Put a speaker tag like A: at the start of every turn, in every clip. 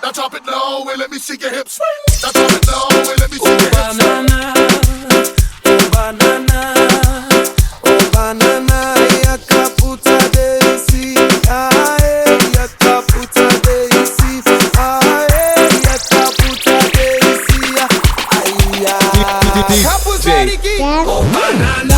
A: Now drop it low and let me see your hips swing. Now drop it low and let me see your hips swing.
B: Oh banana, oh banana, yakaputa desi, ae, yakaputa desi, ae, yakaputa desi, aya. Kaputa diki, oh banana.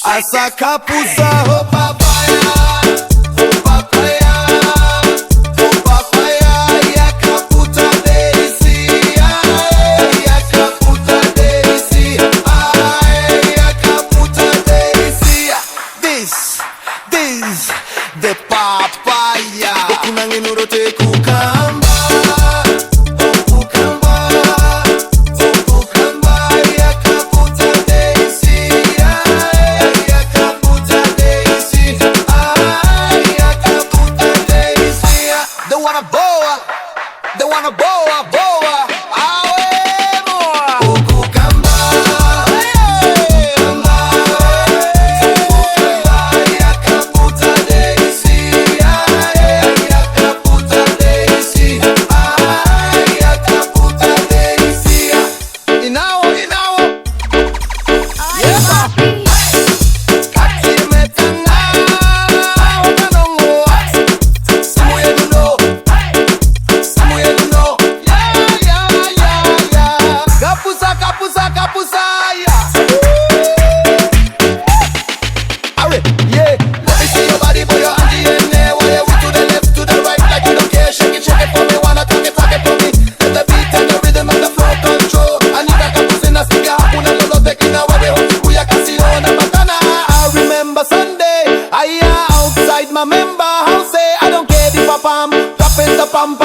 B: Asa kapusa, oh papaya, oh papaya, oh papaya, yakaputa desi, yakaputa desi, yakaputa desi. This, the papaya. Okunanginuro te kukamba. They wanna boa, awe moa. Ukukamba, yakaputa desi, yakaputa desi, yakaputa desi. Inao, yeah. Yeah, let me see your body, put your hand in there. While you to the left, to the right, like you don't care. Shake it for me, wanna talk it for me. Let the beat and the rhythm and the flow control. I need a campus in a sticker, una lolo tequila, where we hold kuya casino na matana. I remember Sunday, I outside my member house, say I don't care if I pam, drop in the pam.